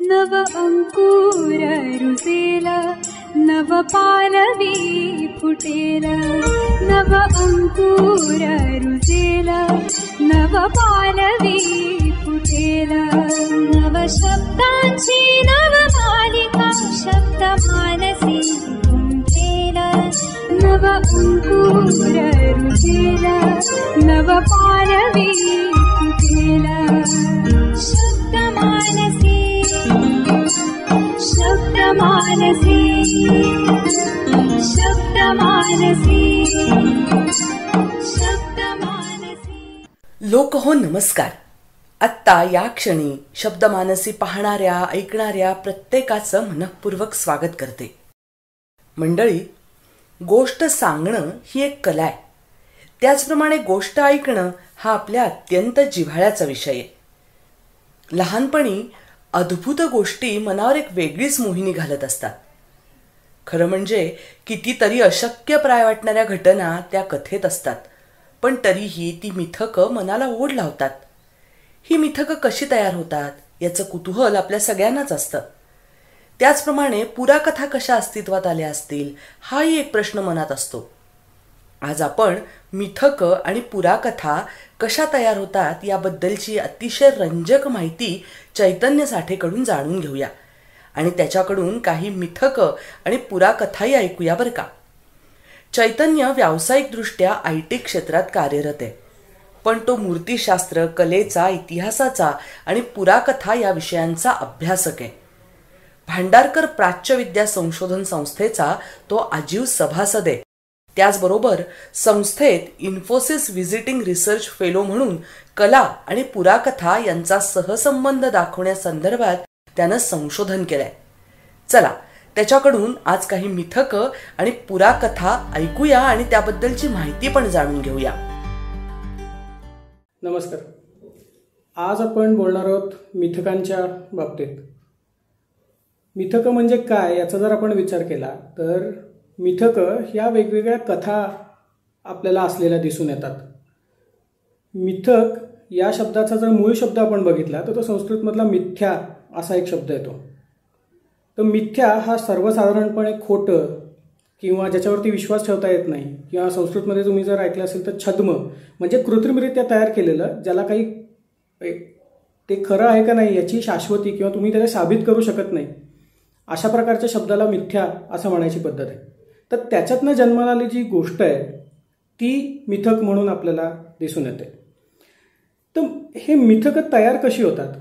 नव अंकुर रुजेला, नव पालवी फुटेला. नव अंकुर रुजेला, नव पालवी फुटेला. नव शब्दांची नवमालिका शब्द मानसी गुंफेला. नव अंकुर रुजेला, नव पालवी फुटेला. शब्द मानसी, शब्द मानसी, शब्द मानसी, शब्द मानसी. लोक हो नमस्कार. आत्ता या क्षणी शब्दमानसी पाहणाऱ्या ऐकणाऱ्या प्रत्येकाचं मनःपूर्वक स्वागत करते. मंडळी, गोष्ट सांगणं ही एक कला आहे. त्याचप्रमाणे गोष्ट ऐकणं हा आपल्या अत्यंत जिव्हाळ्याचा विषय आहे. लहानपणी अद्भुत गोष्टी मनावर एक वेगळीच मोहिनी घालत असतात. खरं म्हणजे कितीतरी अशक्यप्राय वाटणाऱ्या घटना त्या कथेत असतात, पण तरीही ती मिथकं मनाला ओढ लावतात. ही मिथकं कशी तयार होतात याचं कुतूहल आपल्या सगळ्यांनाच असतं. त्याचप्रमाणे पुराकथा कशा अस्तित्वात आल्या असतील हाही एक प्रश्न मनात असतो. आज आपण मिथकं आणि पुराकथा कशा तयार होतात याबद्दलची अतिशय रंजक माहिती चैतन्य साठेकडून जाणून घेऊया आणि त्याच्याकडून काही मिथकं आणि पुराकथाही ऐकूया बरं का. चैतन्य व्यावसायिकदृष्ट्या IT क्षेत्रात कार्यरत आहे, पण तो मूर्तिशास्त्र, कलेचा, इतिहासाचा आणि पुराकथा या विषयांचा अभ्यासक आहे. भांडारकर प्राच्यविद्या संशोधन संस्थेचा तो आजीव सभासद आहे. त्याचबरोबर संस्थेत इन्फोसिस व्हिजिटिंग रिसर्च फेलो म्हणून कला आणि पुराकथा यांचा सहसंबंध दाखवण्यासंदर्भात त्यानं संशोधन केलंय. चला त्याच्याकडून आज काही मिथकं आणि पुराकथा ऐकूया आणि त्याबद्दलची माहिती पण जाणून घेऊया. नमस्कार. आज आपण बोलणार आहोत मिथकांच्या बाबतीत. मिथकं म्हणजे काय याचा जर आपण विचार केला तर मिथकं ह्या वेगवेगळ्या कथा आपल्याला असलेल्या दिसून येतात. मिथक या शब्दाचा जर मूळ शब्द आपण बघितला तर तो संस्कृतमधला मिथ्या असा एक शब्द येतो. तर मिथ्या हा सर्वसाधारणपणे खोटं किंवा ज्याच्यावरती विश्वास ठेवता येत नाही, किंवा संस्कृतमध्ये तुम्ही जर ऐकलं असेल तर छद्म म्हणजे कृत्रिमरित्या तयार केलेलं, ज्याला काही ते खरं आहे का नाही याची शाश्वती किंवा तुम्ही त्याला साबित करू शकत नाही, अशा प्रकारच्या शब्दाला मिथ्या असं म्हणायची पद्धत आहे. तर त्याच्यातनं जन्माला आलेली जी गोष्ट आहे ती मिथक म्हणून आपल्याला दिसून येते. तर हे मिथकं तयार कशी होतात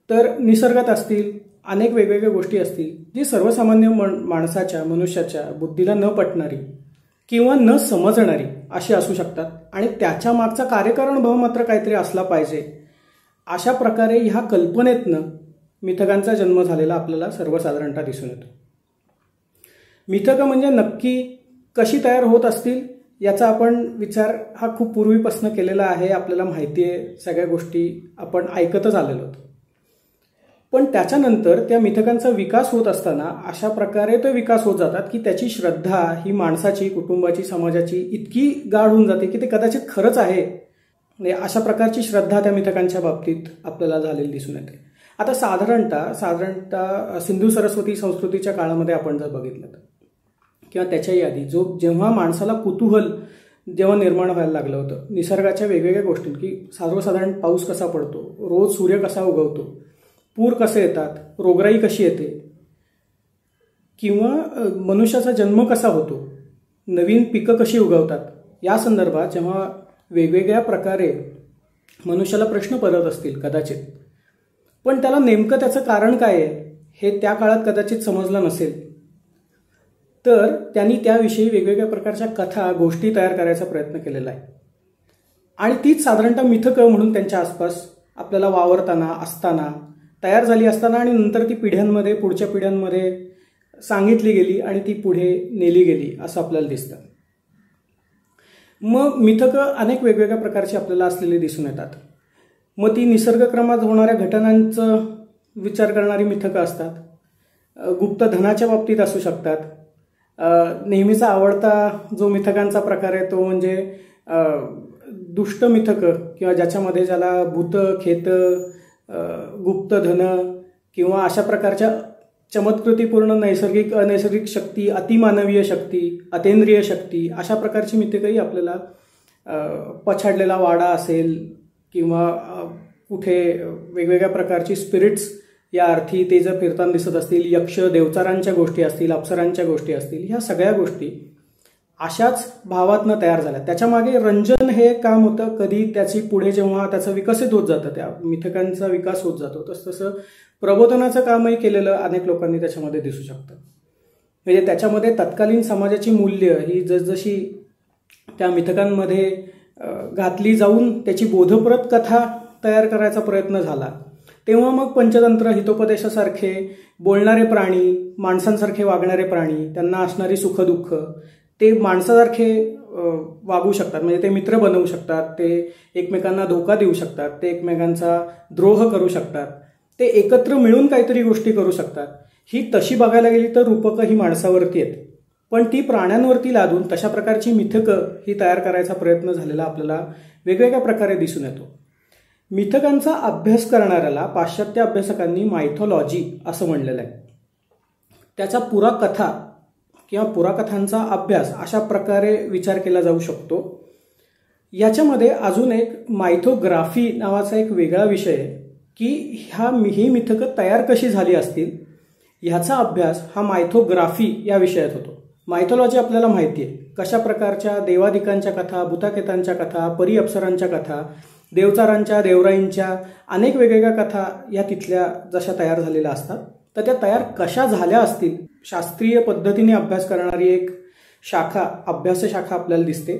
तर निसर्गात असतील, अनेक वेगवेगळ्या गोष्टी असतील जी सर्वसामान्य माणसाच्या, मनुष्याच्या बुद्धीला न पटणारी किंवा न समजणारी अशी असू शकतात आणि त्याच्या मागचा कार्यकारण भाव मात्र काहीतरी असला पाहिजे. अशा प्रकारे ह्या कल्पनेतनं मिथकांचा जन्म झालेला आपल्याला सर्वसाधारणतः दिसून येतो. मिथकं म्हणजे नक्की कशी तयार होत असतील याचा आपण विचार हा खूप पूर्वीपासून केलेला आहे. आपल्याला माहिती आहे, सगळ्या गोष्टी आपण ऐकतच आलेलो आहोत. पण त्याच्यानंतर त्या मिथकांचा विकास होत असताना अशा प्रकारे तो विकास होत जातात की त्याची श्रद्धा ही माणसाची, कुटुंबाची, समाजाची इतकी गाढ होऊन जाते की ते कदाचित खरंच आहे. अशा प्रकारची श्रद्धा त्या मिथकांच्या बाबतीत आपल्याला झालेली दिसून येते. आता साधारणतः सिंधू सरस्वती संस्कृतीच्या काळामध्ये आपण जर बघितलं किंवा त्याच्याही आधी जेव्हा माणसाला कुतूहल जेव्हा निर्माण व्हायला लागलं होतं निसर्गाच्या वेगवेगळ्या गोष्टी, की सर्वसाधारण पाऊस कसा पडतो, रोज सूर्य कसा उगवतो, पूर कसे येतात, रोगराई कशी येते, किंवा मनुष्याचा जन्म कसा होतो, नवीन पिकं कशी उगवतात, या संदर्भात जेव्हा वेगवेगळ्या प्रकारे मनुष्याला प्रश्न पडत असतील कदाचित, पण त्याला नेमकं त्याचं कारण काय आहे हे त्या काळात कदाचित समजलं नसेल, तर त्यांनी त्याविषयी वेगवेगळ्या प्रकारच्या कथा, गोष्टी तयार करायचा प्रयत्न केलेला आहे. आणि तीच साधारणतः मिथकं म्हणून त्यांच्या आसपास आपल्याला वावरताना, असताना, तयार झाली असताना आणि नंतर ती पिढ्यांमध्ये, पुढच्या पिढ्यांमध्ये सांगितली गेली आणि ती पुढे नेली गेली असं आपल्याला दिसतं. मग मिथकं अनेक वेगवेगळ्या प्रकारची आपल्याला असलेली दिसून येतात. मग ती निसर्गक्रमात होणाऱ्या घटनांचा विचार करणारी मिथकं असतात, गुप्त धनाच्या बाबतीत असू शकतात. नेहमीचा आवडता जो मिथकांचा प्रकार आहे तो म्हणजे दुष्ट मिथकं, किंवा ज्याच्यामध्ये ज्याला भूत, खेत, गुप्त धन किंवा अशा प्रकारच्या चमत्कृतीपूर्ण नैसर्गिक अनैसर्गिक शक्ती, अतिमानवीय शक्ती, अतेंद्रिय शक्ती, अशा प्रकारची मिथकही आपल्याला पछाडलेला वाडा असेल किंवा कुठे वेगवेगळ्या प्रकारची स्पिरिट्स या अर्थी ते जर फिरताना दिसत असतील, यक्ष देवचारांच्या गोष्टी असतील, अप्सरांच्या गोष्टी असतील, ह्या सगळ्या गोष्टी अशाच भावातनं तयार झाल्या. त्याच्यामागे रंजन हे काम होतं. कधी त्याची पुढे जेव्हा त्याचं विकसित होत जातं, त्या मिथकांचा विकास होत जातो, तसं प्रबोधनाचं कामही केलेलं अनेक लोकांनी त्याच्यामध्ये दिसू शकतं. म्हणजे त्याच्यामध्ये तत्कालीन समाजाची मूल्य ही जसजशी त्या मिथकांमध्ये घातली जाऊन त्याची बोधप्रद कथा तयार करायचा प्रयत्न झाला, तेव्हा मग पंचतंत्र, हितोपदेशासारखे बोलणारे प्राणी, माणसांसारखे वागणारे प्राणी, त्यांना असणारी सुखदुःख, ते माणसासारखे वागू शकतात. म्हणजे ते मित्र बनवू शकतात, ते एकमेकांना धोका देऊ शकतात, ते एकमेकांचा द्रोह करू शकतात, ते एकत्र मिळून काहीतरी गोष्टी करू शकतात. ही तशी बघायला गेली तर रूपकं ही माणसावरती आहेत, पण ती प्राण्यांवरती लादून तशा प्रकारची मिथकं ही तयार करायचा प्रयत्न झालेला आपल्याला वेगवेगळ्या प्रकारे दिसून येतो. मिथकांचा अभ्यास करणाऱ्याला पाश्चात्य अभ्यासकांनी मायथॉलॉजी असं म्हणलेलं आहे. त्याचा पुराकथा किंवा पुराकथांचा अभ्यास अशा प्रकारे विचार केला जाऊ शकतो. याच्यामध्ये अजून एक मायथोग्राफी नावाचा एक वेगळा विषय आहे की ही मिथकं तयार कशी झाली असतील ह्याचा अभ्यास हा मायथोग्राफी या विषयात होतो. मायथॉलॉजी आपल्याला माहिती आहे, कशा प्रकारच्या देवादिकांच्या कथा, भूताकेतांच्या कथा, परी अप्सरांच्या कथा, देवचारांच्या, देवराईंच्या अनेक वेगवेगळ्या कथा या तिथल्या जशा तयार झालेल्या असतात, तर त्या तयार कशा झाल्या असतील शास्त्रीय पद्धतीने अभ्यास करणारी एक शाखा, अभ्यास शाखा आपल्याला दिसते.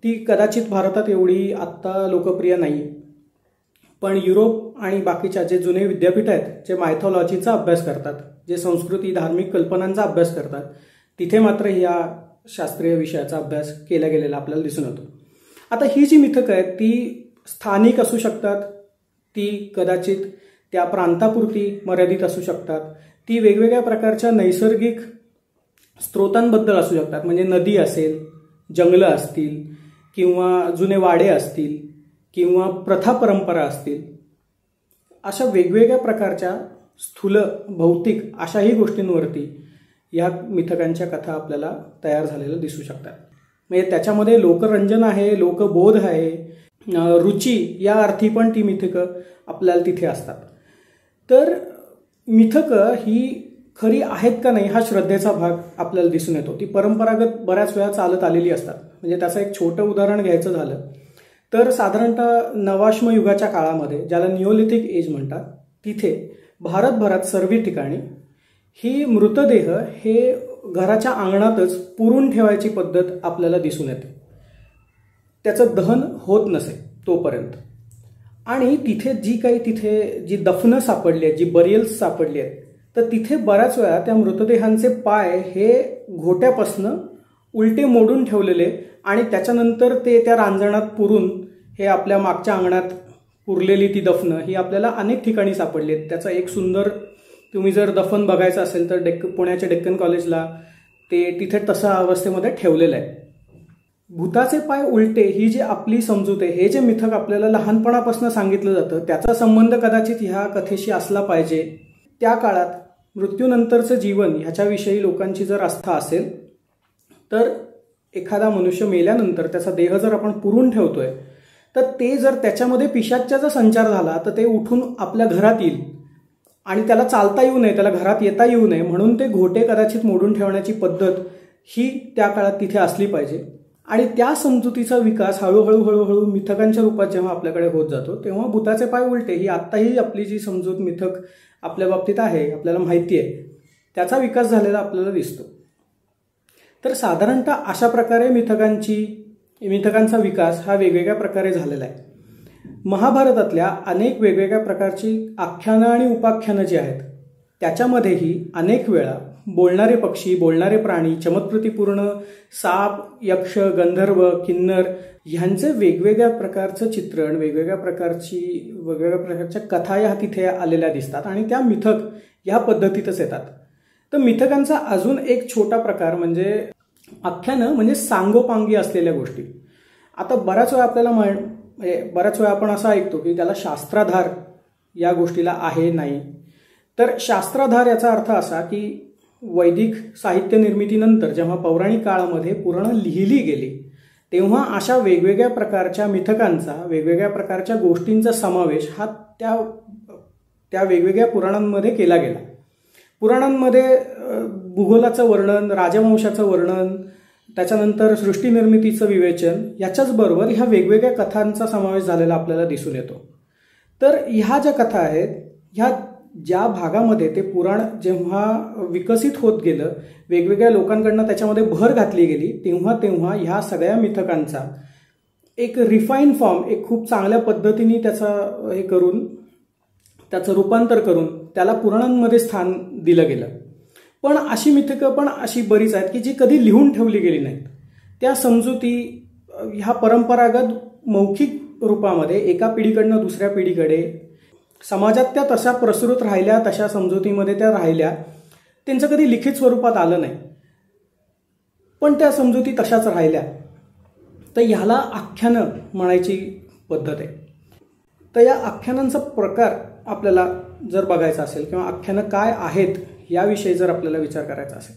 ती कदाचित भारतात एवढी आत्ता लोकप्रिय नाही, पण युरोप आणि बाकीच्या जे जुने विद्यापीठ आहेत जे मायथॉलॉजीचा अभ्यास करतात, जे संस्कृती धार्मिक कल्पनांचा अभ्यास करतात, तिथे मात्र या शास्त्रीय विषयाचा अभ्यास केला गेलेला आपल्याला दिसून येतो. आता ही जी मिथकं आहेत ती स्थानिक असू शकतात, ती कदाचित त्या प्रांतापुरती मर्यादित असू शकतात, ती वेगवेगळ्या प्रकारच्या नैसर्गिक स्रोतांबद्दल असू शकतात. म्हणजे नदी असेल, जंगलं असतील, किंवा जुने वाडे असतील, किंवा प्रथा परंपरा असतील, अशा वेगवेगळ्या प्रकारच्या स्थूल भौतिक अशाही गोष्टींवरती या मिथकांच्या कथा आपल्याला तयार झालेल्या दिसू शकतात. म्हणजे त्याच्यामध्ये लोकरंजन आहे, लोकबोध आहे, रुची या अर्थी पण ती मिथकं आपल्याला तिथे असतात. तर मिथकं ही खरी आहेत का नाही हा श्रद्धेचा भाग आपल्याला दिसून येतो. ती परंपरागत बऱ्याच वेळा चालत आलेली असतात. म्हणजे त्याचं एक छोटं उदाहरण घ्यायचं झालं तर साधारणतः नवाश्म युगाच्या काळामध्ये, ज्याला निओलिथिक एज म्हणतात, तिथे भारतभरात सर्व ठिकाणी ही मृतदेह हे घराच्या अंगणातच पुरून ठेवायची पद्धत आपल्याला दिसून येते. त्याचं दहन होत नसे तोपर्यंत. आणि तिथे जी दफनं सापडली आहेत, जी बरियल्स सापडली आहेत, तर तिथे बऱ्याच वेळा त्या मृतदेहांचे पाय हे घोट्यापासनं उलटे मोडून ठेवलेले आणि त्याच्यानंतर ते त्या रांजणात पुरून हे आपल्या मागच्या अंगणात पुरलेली ती दफनं ही आपल्याला अनेक ठिकाणी सापडली आहेत. त्याचा एक सुंदर, तुम्ही जर दफन बघायचं असेल तर पुण्याच्या डेक्कन कॉलेजला ते तिथे तशा अवस्थेमध्ये ठेवलेलं आहे. भूताचे पाय उलटे ही जी आपली समजूत आहे, हे जे मिथक आपल्याला लहानपणापासून सांगितलं जातं, त्याचा संबंध कदाचित ह्या कथेशी असला पाहिजे. त्या काळात मृत्यूनंतरचं जीवन ह्याच्याविषयी लोकांची जर आस्था असेल तर एखादा मनुष्य मेल्यानंतर त्याचा देह जर आपण पुरून ठेवतोय तर ते जर त्याच्यामध्ये पिशाच्याचा संचार झाला तर ते उठून आपल्या घरात येईल आणि त्याला चालता येऊ नये, त्याला घरात येता येऊ नये, म्हणून ते घोटे कदाचित मोडून ठेवण्याची पद्धत ही त्या काळात तिथे असली पाहिजे. आणि त्या समजुतीचा विकास हळूहळू मिथकांच्या रूपात जेव्हा आपल्याकडे होत जातो तेव्हा भूताचे पाय उलटे ही आत्ताही आपली जी समजूत मिथक आपल्या बाबतीत आहे, आपल्याला माहिती आहे, त्याचा विकास झालेला आपल्याला दिसतो. तर साधारणतः अशा प्रकारे मिथकांचा विकास हा वेगवेगळ्या प्रकारे झालेला आहे. महाभारतातल्या अनेक वेगवेगळ्या प्रकारची आख्यानं आणि उपाख्यानं जी आहेत त्याच्यामध्येही अनेक वेळा बोलणारे पक्षी, बोलणारे प्राणी, चमत्कृतीपूर्ण साप, यक्ष, गंधर्व, किन्नर ह्यांचे वेगवेगळ्या प्रकारचं चित्रण, वेगवेगळ्या प्रकारच्या कथा या तिथे आलेल्या दिसतात आणि त्या मिथक या पद्धतीतच येतात. तर मिथकांचा अजून एक छोटा प्रकार म्हणजे आख्यानं, म्हणजे सांगोपांगी असलेल्या गोष्टी. आता बऱ्याच वेळा आपण असं ऐकतो की त्याला शास्त्राधार या गोष्टीला आहे नाही. तर शास्त्राधार याचा अर्थ असा की वैदिक साहित्य निर्मितीनंतर जेव्हा पौराणिक काळामध्ये पुराणं लिहिली गेली तेव्हा अशा वेगवेगळ्या प्रकारच्या मिथकांचा, वेगवेगळ्या प्रकारच्या गोष्टींचा समावेश हा त्या वेगवेगळ्या पुराणांमध्ये केला गेला. पुराणांमध्ये भूगोलाचं वर्णन, राजवंशाचं वर्णन, त्याच्यानंतर सृष्टीनिर्मितीचं विवेचन याच्याच बरोबर ह्या वेगवेगळ्या कथांचा समावेश झालेला आपल्याला दिसून येतो. तर ह्या ज्या कथा आहेत, ह्या ज्या भागामध्ये ते पुराण जेव्हा विकसित होत गेलं, वेगवेगळ्या लोकांकडनं त्याच्यामध्ये भर घातली गेली, तेव्हा ह्या सगळ्या मिथकांचा एक रिफाईन फॉर्म, एक खूप चांगल्या पद्धतीने त्याचं रूपांतर करून त्याला पुराणांमध्ये स्थान दिलं गेलं. पण अशी मिथकं पण अशी बरीच आहेत की जी कधी लिहून ठेवली गेली नाहीत. त्या समजुती ह्या परंपरागत मौखिक रूपामध्ये एका पिढीकडनं दुसऱ्या पिढीकडे समाजात त्या तशा प्रसृत राहिल्या, तशा समजुतीमध्ये त्या राहिल्या, त्यांचं कधी लिखित स्वरूपात आलं नाही, पण त्या समजुती तशाच राहिल्या. तर ह्याला आख्यानं म्हणायची पद्धत आहे. तर या आख्यानांचा प्रकार आपल्याला जर बघायचा असेल किंवा आख्यानं काय आहेत याविषयी जर आपल्याला विचार करायचा असेल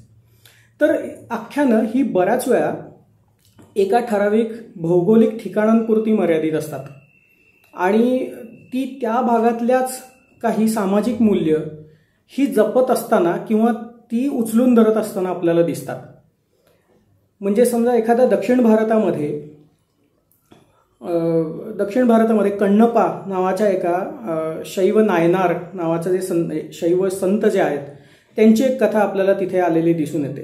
तर आख्यानं ही बऱ्याच वेळा एका ठराविक भौगोलिक ठिकाणांपुरती मर्यादित असतात आणि ती त्या भागातल्याच काही सामाजिक मूल्य ही जपत असताना किंवा ती उचलून धरत असताना आपल्याला दिसतात. म्हणजे समजा एखाद्या दक्षिण भारतामध्ये कण्णप्पा नावाच्या एका शैव नायनार नावाचं जे शैव संत जे आहेत त्यांची एक कथा आपल्याला तिथे आलेली दिसून येते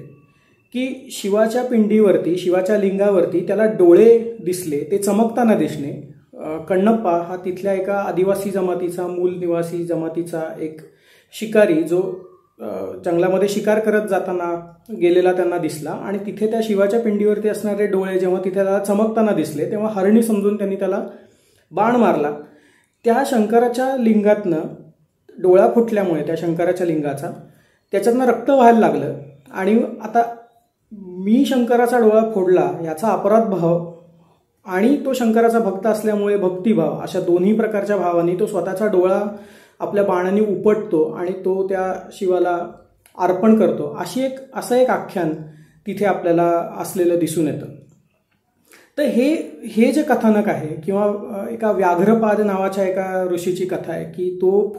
की शिवाच्या पिंडीवरती, शिवाच्या लिंगावरती त्याला डोळे दिसले, ते चमकताना दिसणे. कण्णप्पा हा तिथल्या एका आदिवासी जमातीचा, मूल निवासी जमातीचा एक शिकारी जो जंगलामध्ये शिकार करत जाताना गेलेला त्यांना दिसला आणि तिथे त्या शिवाच्या पिंडीवरती असणारे डोळे जेव्हा तिथे त्याला चमकताना दिसले तेव्हा हरणी समजून त्यांनी त्याला बाण मारला. त्या शंकराच्या लिंगातनं डोळा फुटल्यामुळे त्या शंकराच्या लिंगाचा त्याच्यातनं रक्त व्हायला लागलं आणि आता मी शंकराचा डोळा फोडला याचा अपराध भाव आणि तो शंकराचा भक्त असल्यामुळे भक्तिभाव अशा दोन्ही प्रकारच्या भावाने तो स्वतःचा डोळा आपल्या बाणाने उपटतो आणि तो त्या शिवाला अर्पण करतो. असं एक आख्यान तिथे आपल्याला असलेलं दिसून येतं. तर हे जे कथानक आहे किंवा एका व्याघ्रपाद नावाच्या एका ऋषीची कथा आहे की तो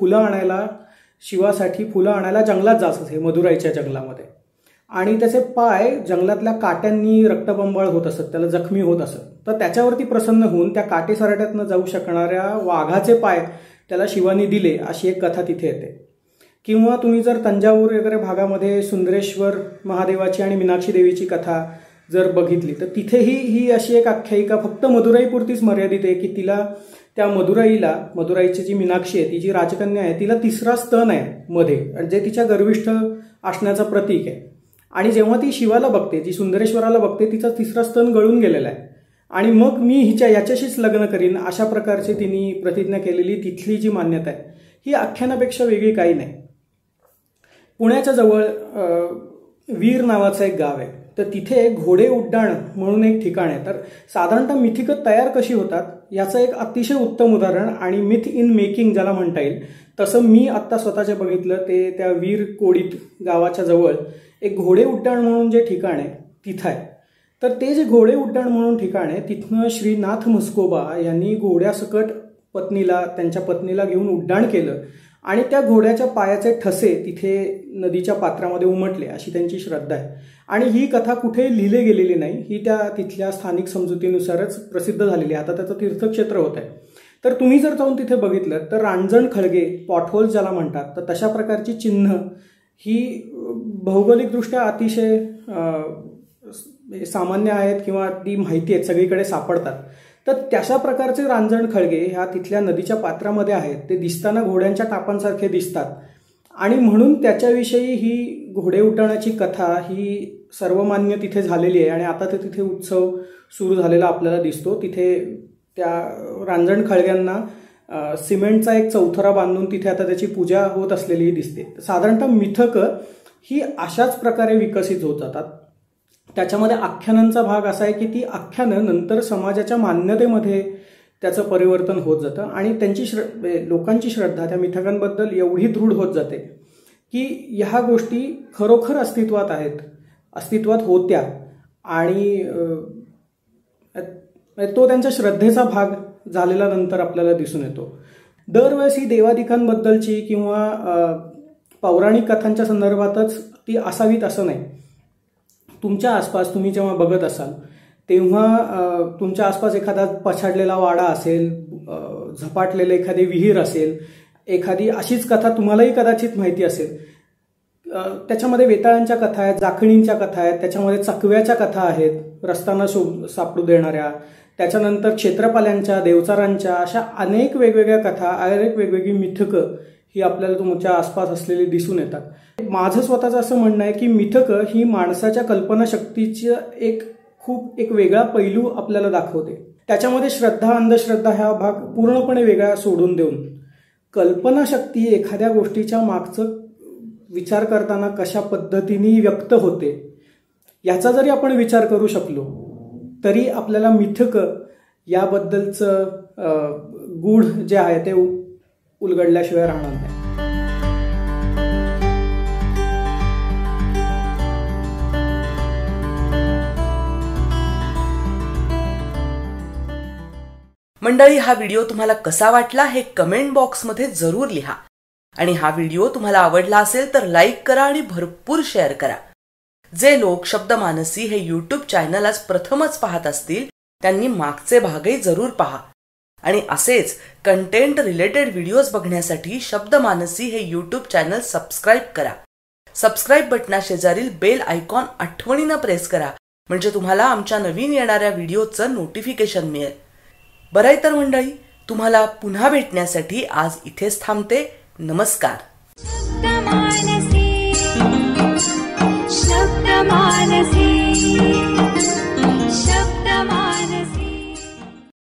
शिवासाठी फुलं आणायला जंगलात जात असे, मदुराईच्या जंगलामध्ये, आणि त्याचे पाय जंगलातल्या काट्यांनी रक्तबंबाळ होत असत, त्याला जखमी होत असत. तर त्याच्यावरती प्रसन्न होऊन त्या काटेसरट्यातनं जाऊ शकणाऱ्या वाघाचे पाय त्याला शिवानी दिले, अशी एक कथा तिथे येते. किंवा तुम्ही जर तंजावूर वगैरे भागामध्ये सुंदरेश्वर महादेवाची आणि मीनाक्षी देवीची कथा जर बघितली तर तिथेही ही अशी एक आख्यायिका फक्त मदुराईपुरतीच मर्यादित आहे की तिला त्या मदुराईची जी मीनाक्षी आहे, ती जी राजकन्या आहे, तिला तिसरा स्तन आहे मध्ये, जे तिच्या गर्विष्ठ असण्याचं प्रतीक आहे. आणि जेव्हा ती शिवाला बघते, जी सुंदरेश्वराला बघते, तिचा तिसरा स्तन गळून गेलेला आहे आणि मग मी याच्याशीच लग्न करीन अशा प्रकारची तिने प्रतिज्ञा केलेली तिथली जी मान्यता आहे ही आख्यानापेक्षा वेगळी काही नाही. पुण्याच्या जवळ वीर नावाचं एक गाव आहे, तर तिथे घोडे उड्डाण म्हणून एक ठिकाण आहे. तर साधारणतः मिथिकं तयार कशी होतात याचं एक अतिशय उत्तम उदाहरण आणि मिथ इन मेकिंग ज्याला म्हणता येईल तसं मी आत्ता स्वतःचे बघितलं ते त्या वीर कोडीत गावाच्या जवळ एक घोडे उड्डाण म्हणून जे ठिकाण आहे तिथं आहे. तर ते जे घोडे उड्डाण म्हणून ठिकाण आहे तिथनं श्रीनाथ म्हस्कोबा यांनी घोड्यासकट त्यांच्या पत्नीला घेऊन उड्डाण केलं आणि त्या घोड्याच्या पायाचे ठसे तिथे नदीच्या पात्रामध्ये उमटले अशी त्यांची श्रद्धा आहे. आणि ही कथा कुठे लिहिले गेलेली नाही, ही त्या तिथल्या स्थानिक समजुतीनुसारच प्रसिद्ध झालेली आहे. आता त्याचं तीर्थक्षेत्र होत आहे. तर तुम्ही जर जाऊन तिथे बघितलं तर रांजण खळगे, पॉटहोल्स ज्याला म्हणतात, तर तशा प्रकारची चिन्ह ही भौगोलिकदृष्ट्या अतिशय सामान्य आहेत किंवा ती माहिती आहेत, सगळीकडे सापडतात. तर तशा प्रकारचे रांजण खळगे ह्या तिथल्या नदीच्या पात्रामध्ये आहेत. ते दिसताना घोड्यांच्या टापांसारखे दिसतात आणि म्हणून त्याच्याविषयी ही घोडे उड्डाणाची कथा ही सर्वमान्य तिथे झालेली आहे. आणि आता तर तिथे उत्सव सुरू झालेला आपल्याला दिसतो. तिथे त्या रांजण खळग्यांना सिमेंटचा एक चौथरा बांधून तिथे आता त्याची पूजा होत असलेली दिसते. साधारणतः मिथकं ही अशाच प्रकारे विकसित होत जातात. त्याच्यामध्ये आख्यानांचा भाग असा आहे की ती आख्यानं नंतर समाजाच्या मान्यतेमध्ये त्याचं परिवर्तन होत जातं आणि त्यांची लोकांची श्रद्धा त्या मिथकांबद्दल एवढी दृढ होत जाते की ह्या गोष्टी खरोखर अस्तित्वात आहेत, अस्तित्वात होत्या आणि तो त्यांच्या श्रद्धेचा भाग झालेला नंतर आपल्याला दिसून येतो. दरवेळेस ही देवादिकांबद्दलची किंवा पौराणिक कथांच्या संदर्भातच ती असावीत असं नाही. तुमच्या आसपास तुम्ही जेव्हा बघत असाल तेव्हा तुमच्या आसपास एखादा पछाडलेला वाडा असेल, झपाटलेलं एखादी विहीर असेल, एखादी अशीच कथा तुम्हालाही कदाचित माहिती असेल. त्याच्यामध्ये वेताळांच्या कथा आहेत, जाखणींच्या कथा आहेत, त्याच्यामध्ये चकव्याच्या कथा आहेत, रस्त्यानं सापडू देणाऱ्या, त्याच्यानंतर क्षेत्रपाल्यांच्या, देवचारांच्या, अशा अनेक वेगवेगळ्या कथा, अनेक वेगवेगळी मिथकं ही आपल्याला तुमच्या आसपास असलेली दिसून येतात. माझं स्वतःचं असं म्हणणं आहे की मिथकं ही माणसाच्या कल्पनाशक्तीचं एक वेगळा पैलू आपल्याला दाखवते. त्याच्यामध्ये श्रद्धा अंधश्रद्धा हा भाग पूर्णपणे वेगळा सोडून देऊन कल्पनाशक्ती एखाद्या गोष्टीच्या मागचं विचार करताना कशा पद्धतीने व्यक्त होते याचा जरी आपण विचार करू शकलो तरी आपल्याला मिथकं याबद्दलचं गूढ जे आहे ते उलगडल्याशिवाय राहणार नाही. मंडळी, हा व्हिडिओ तुम्हाला कसा वाटला हे कमेंट बॉक्समध्ये जरूर लिहा आणि हा व्हिडिओ तुम्हाला आवडला असेल तर लाईक करा आणि भरपूर शेअर करा. जे लोक शब्दमानसी हे यूट्यूब चॅनल आज प्रथमच पाहत असतील त्यांनी मागचे भागही जरूर पहा आणि असेच कंटेंट रिलेटेड व्हिडिओज बघण्यासाठी शब्दमानसी हे यूट्यूब चॅनल सबस्क्राईब करा. सबस्क्राईब बटना शेजारील बेल आयकॉन आठवणीनं प्रेस करा म्हणजे तुम्हाला आमच्या नवीन येणाऱ्या व्हिडिओचं नोटिफिकेशन मिळेल. बरं तर मंडळी, तुम्हाला पुन्हा भेटण्यासाठी आज इथेच थांबते. नमस्कार. शब्दमानसी